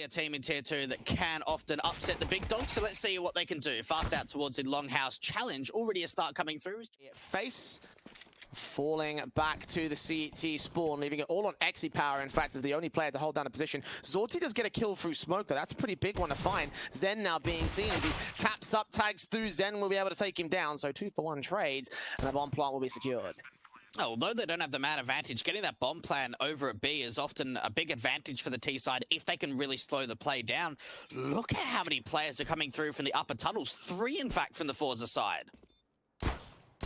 A team in tier 2 that can often upset the big dogs, so let's see what they can do. Fast out towards the Longhouse challenge. Already a start coming through. Face falling back to the CT spawn, leaving it all on Exi Power, in fact, is the only player to hold down a position. zorti does get a kill through smoke, though. That's a pretty big one to find. Zen now being seen as he taps up, tags through. Zen will be able to take him down, so 2-for-1 trades, and the bomb plant will be secured. Although they don't have the man advantage, getting that bomb plan over at B is often a big advantage for the T side if they can really slow the play down. Look at how many players are coming through from the upper tunnels. 3, in fact, from the forZe side.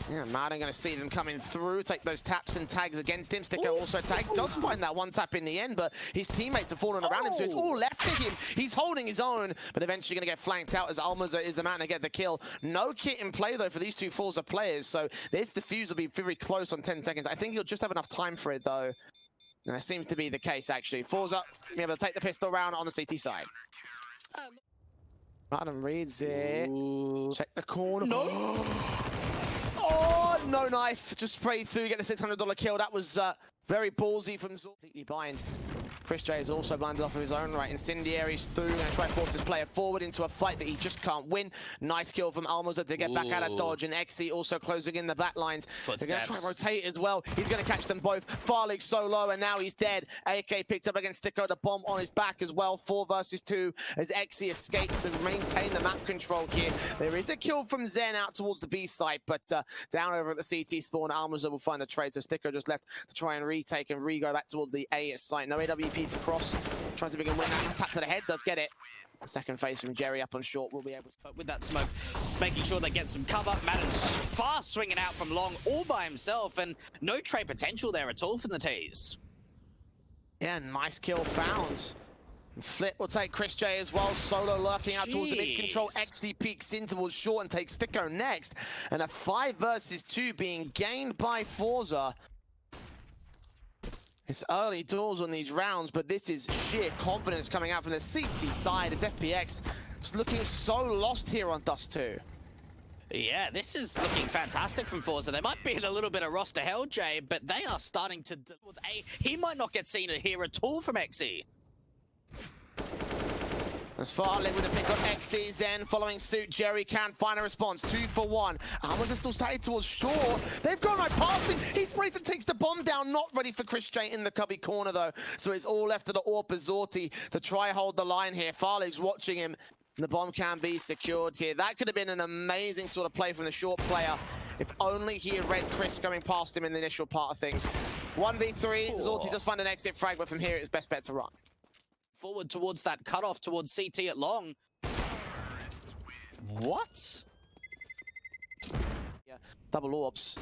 Yeah, Madden going to see them coming through, take those taps and tags against him. Sticker also tagged, does find that one tap in the end, but his teammates have fallen around him, so it's all left to him. He's holding his own, but eventually going to get flanked out as Almaza is the man to get the kill. No kit in play, though, for these two forZe players, so this defuse will be very close on 10 seconds. I think he'll just have enough time for it, though. And that seems to be the case, actually. forZe be able to take the pistol round on the CT side. Madden reads it. Ooh. Check the corner. No! Oh, no knife. Just sprayed through, get the $600 kill. That was very ballsy from Zor. Completely blind. Chris J is also blinded off of his own right. Incendiary's through and try to force his player forward into a fight that he just can't win. Nice kill from Almaza to get back out of dodge, and Exi also closing in the back lines. They're going to try and rotate as well. He's going to catch them both. farlig's so low, and now he's dead. AK picked up against Sticko, the bomb on his back as well. 4 versus 2 as Exi escapes to maintain the map control here. There is a kill from Zen out towards the B site, but down over at the CT spawn, Almaza will find the trade, so Sticko just left to try and retake and re-go back towards the A site. No AWP for Cross. Tries to begin win that. Tap to the head, does get it. Second phase from Jerry up on short will be able to... With that smoke, making sure they get some cover. Madden's fast swinging out from long all by himself, and no trade potential there at all from the T's. Yeah, nice kill found. Flip will take Chris J as well. Solo lurking out towards the mid-control. XD peeks in towards short and takes Sticko next. And a 5 versus 2 being gained by forZe. It's early doors on these rounds, but this is sheer confidence coming out from the CT side. It's FPX just looking so lost here on Dust 2. Yeah, this is looking fantastic from forZe. They might be in a little bit of roster hell, Jay, but they are starting to... He might not get seen here at all from Exi. As farlig with a pick on Exi, Zen following suit. Jerry can't find a response. 2-for-1. Almaza still starting towards shore. They've gone right past him. He sprays and takes the bomb down. Not ready for Chris J in the cubby corner, though. So it's all left to the AWP zorti to try hold the line here. farlig's watching him. The bomb can be secured here. That could have been an amazing sort of play from the short player. If only he had read Chris going past him in the initial part of things. 1v3. zorti does find an exit frag, but from here it's best bet to run. Forward towards that cutoff towards CT at long. What? Yeah, double orbs.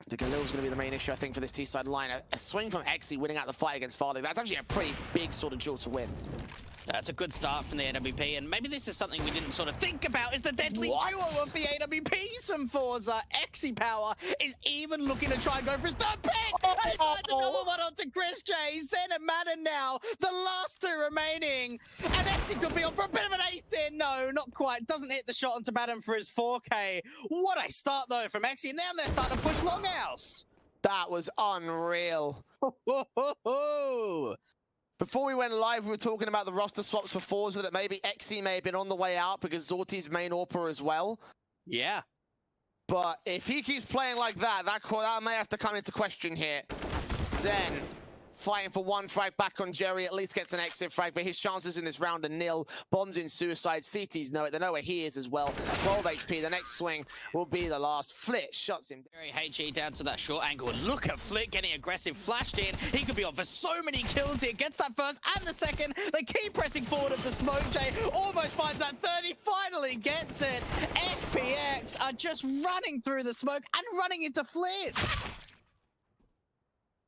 The Galil's going to be the main issue, I think, for this T-side line. A swing from Exi winning out the fight against farlig. That's actually a pretty big sort of duel to win. That's a good start from the AWP, and maybe this is something we didn't sort of think about, is the deadly duo of the AWPs from forZe. Exi Power is even looking to try and go for his third pick! And he finds another one onto Chris J. Zen and Madden now, the last 2 remaining. And Exi could be on for a bit of an ace here. No, not quite. Doesn't hit the shot onto Madden for his 4K. What a start, though, from Exi. And now they're starting to push Longhouse. That was unreal. Before we went live, we were talking about the roster swaps for forZe, that maybe Exi may have been on the way out because zorti's main AWPer as well. Yeah. But if he keeps playing like that, that may have to come into question here. Zen fighting for 1 frag back on Jerry, at least gets an exit frag, but his chances in this round are nil. Bombs in suicide, CTs know it, they know where he is as well. 12 HP, the next swing will be the last. Flit shuts him. Very HE down to that short angle. Look at Flit getting aggressive, flashed in. He could be on for so many kills here. Gets that first and the second. They keep pressing forward at the smoke. Jay almost finds that 30, finally gets it. FPX are just running through the smoke and running into Flit.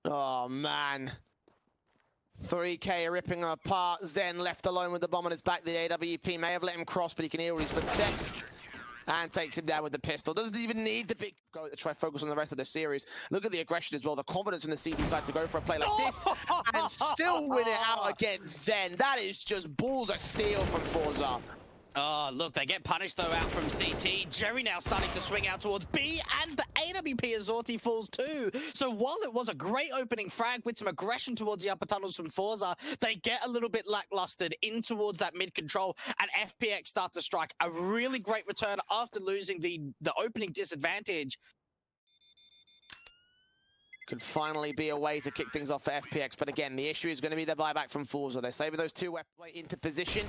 Oh, man. 3K ripping him apart. Zen left alone with the bomb on his back. The AWP may have let him cross, but he can hear his footsteps and takes him down with the pistol. Doesn't even need the big go to try focus on the rest of the series. Look at the aggression as well. The confidence from the CT side to go for a play like this and still win it out against Zen. That is just balls of steel from forZe. Oh, look, they get punished, though, out from CT. Jerry now starting to swing out towards B, and the AWP Azorti falls too. So while it was a great opening frag with some aggression towards the upper tunnels from forZe, they get a little bit lacklustered in towards that mid control, and FPX start to strike a really great return after losing the opening disadvantage. Could finally be a way to kick things off for FPX, but again, the issue is going to be the buyback from forZe. They save those two weapons into position.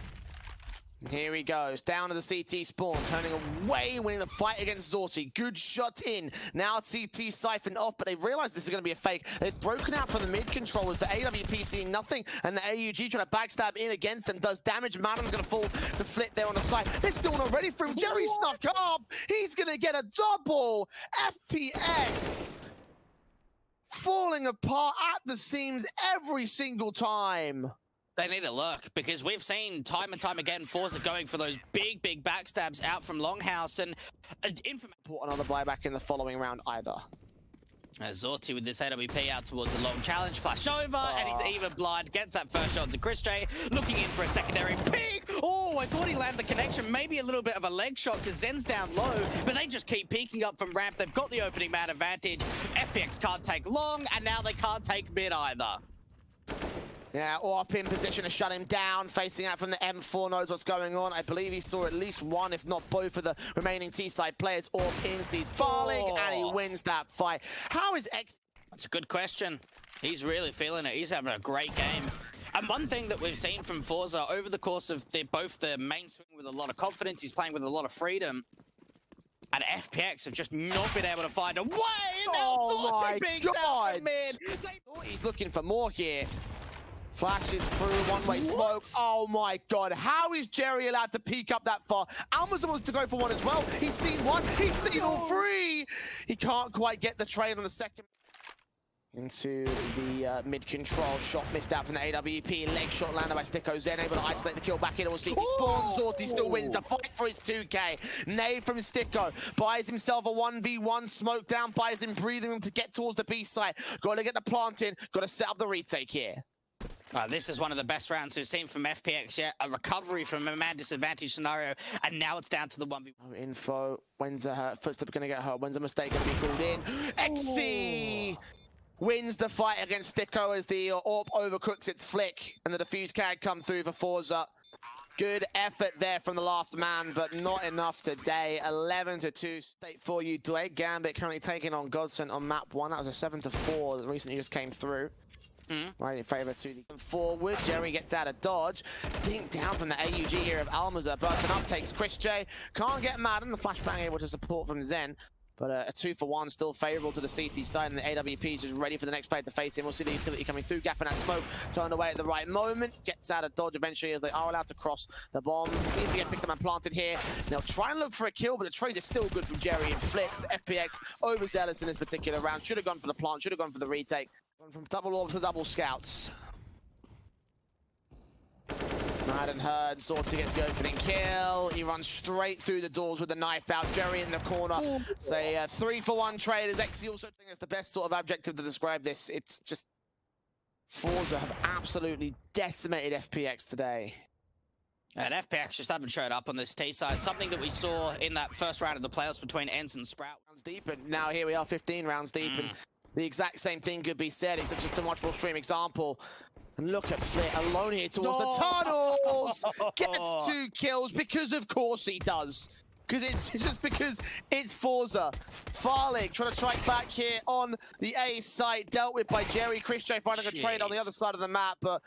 Here he goes, down to the CT spawn, turning away, winning the fight against Zorti. Good shot in. Now CT siphoned off, but they realize this is going to be a fake. They've broken out from the mid controllers. The AWP seeing nothing, and the AUG trying to backstab in against them. Does damage. Madden's going to fall to Flit there on the side. They're still not ready for him. Jerry snuck up. He's going to get a double. FPX falling apart at the seams every single time. They need to lurk, because we've seen time and time again forZe going for those big backstabs out from Longhouse, and another buyback in the following round either. Zorti with this AWP out towards a long challenge, flash over, and he's even blind, gets that first shot to ChrisJ, looking in for a secondary peek. Oh, I thought he landed the connection, maybe a little bit of a leg shot because Zen's down low, but they just keep peeking up from ramp. They've got the opening man advantage. FPX can't take long, and now they can't take mid either. Yeah, Orp in position to shut him down, facing out from the M4, knows what's going on. I believe he saw at least one, if not both, of the remaining T-side players. Orp in, sees Farlig, and he wins that fight. How is X... That's a good question. He's really feeling it. He's having a great game. And one thing that we've seen from forZe over the course of both the main swing with a lot of confidence, he's playing with a lot of freedom, and FPX have just not been able to find a way. Oh my God! He's looking for more here. Flashes through, one-way smoke. Oh my God, how is Jerry allowed to peek up that far? Almaza wants to go for one as well. He's seen one, he's seen all three. He can't quite get the trade on the second. Into the mid-control, shot missed out from the AWP, leg shot landed by Sticko. Zen able to isolate the kill back in, we'll see he spawns. Zorti still wins the fight for his 2K. Nade from Sticko, buys himself a 1v1, smoke down, buys him breathing room to get towards the B side. Got to get the plant in, got to set up the retake here. This is one of the best rounds we've seen from FPX yet. A recovery from a man disadvantage scenario, and now it's down to the 1v1. No info. When's her footstep going to get hurt? When's a mistake going to be called in? XC wins the fight against Sticko as the AWP overcooks its flick, and the defuse can come through for forZe. Good effort there from the last man, but not enough today. 11-2 state for you. Blake Gambit currently taking on Godsent on map 1. That was a 7-4 that recently just came through. Right in favor to the forward. Jerry gets out of dodge. Dink down from the AUG here of Almaza. Burton up takes ChrisJ. Can't get Madden. The flashbang able to support from Zen. But a 2-for-1 still favorable to the CT side, and the AWP is just ready for the next player to face him. We'll see the utility coming through, gap in that smoke, turned away at the right moment, gets out of dodge eventually as they are allowed to cross the bomb. Need to get picked up and planted here. They'll try and look for a kill, but the trade is still good from Jerry and Flicks. FPX overzealous in this particular round. Should have gone for the plant, should have gone for the retake. Gone from double orbs to double scouts. Madden heard, Zorti gets the opening kill. He runs straight through the doors with the knife out. Jerry in the corner. Say 3-for-1 trade. Is XC also think it's the best sort of adjective to describe this. It's just forZe have absolutely decimated FPX today. And FPX just haven't showed up on this T side. Something that we saw in that first round of the playoffs between Enz and Sprout. Rounds deep, and now here we are 15 rounds deep, and the exact same thing could be said. It's just a much more extreme example. And look at Flit alone here towards the tunnels. Gets 2 kills because of course he does. Because it's just because it's forZe. Farlig trying to strike back here on the A site. Dealt with by Jerry. ChrisJ finding a trade on the other side of the map. But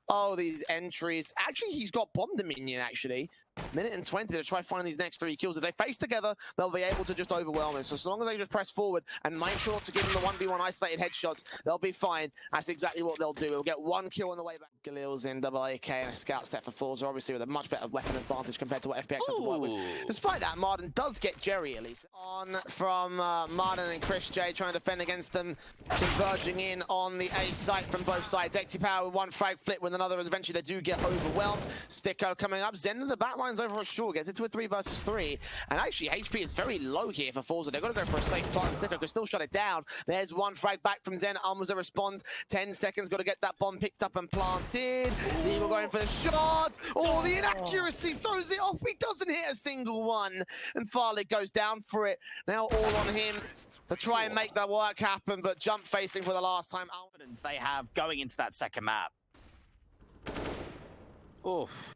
oh, these entries. Actually, he's got bomb dominion actually. Minute and 20 to try to find these next 3 kills. If they face together, they'll be able to just overwhelm him. So as long as they just press forward and make sure to give him the 1v1 isolated headshots, they'll be fine. That's exactly what they'll do. They'll get 1 kill on the way back. Galil's in double AK and a scout set for forZe, obviously with a much better weapon advantage compared to what FPX has to work with. Despite that, Martin does get Jerry at least. On from Martin and ChrisJ trying to defend against them, converging in on the A site from both sides. XP Power with 1 frag, Flit with another, and eventually they do get overwhelmed. Sticko coming up. Zen in the back line finds over a short, gets into a 3 versus 3. And actually, HP is very low here for forZe. They're going to go for a safe plant. Sticker could still shut it down. There's one frag back from Zen. almost responds. 10 seconds, got to get that bomb picked up and planted. We're going for the shot. Oh, the inaccuracy throws it off. He doesn't hit a single one. And Farley goes down for it. Now all on him to try and make that work happen, but jump facing for the last time. Confidence they have going into that second map. Oof.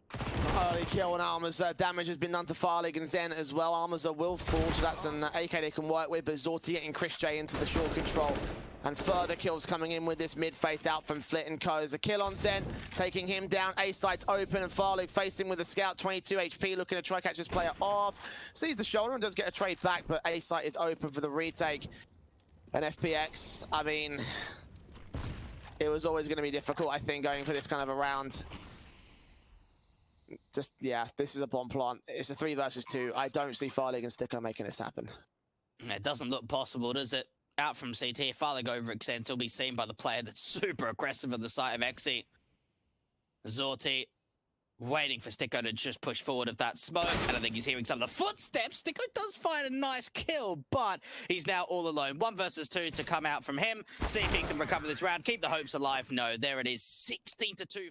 Early kill on Alma's damage has been done to Farlig and Zen as well. Alma's will fall, so that's an AK they can work with, but Zorti getting Chris J into the short control. And further kills coming in with this mid face out from Flit and Co. There's a kill on Zen, taking him down. A site's open, and Farlig facing with a scout, 22 HP, looking to try catch this player off. Sees the shoulder and does get a trade back, but A site is open for the retake. And FPX, I mean, it was always going to be difficult, I think, going for this kind of a round. Just, yeah, this is a bomb plant. It's a 3 versus 2. I don't see Farlig and Sticker making this happen. It doesn't look possible, does it? Out from CT, if Farlig overextends, he'll be seen by the player that's super aggressive at the site of Exi. Zorti waiting for Sticko to just push forward of that smoke, and I think he's hearing some of the footsteps. Sticko does find a nice kill, but he's now all alone. 1 versus 2 to come out from him. See if he can recover this round, keep the hopes alive. No, there it is, 16-2.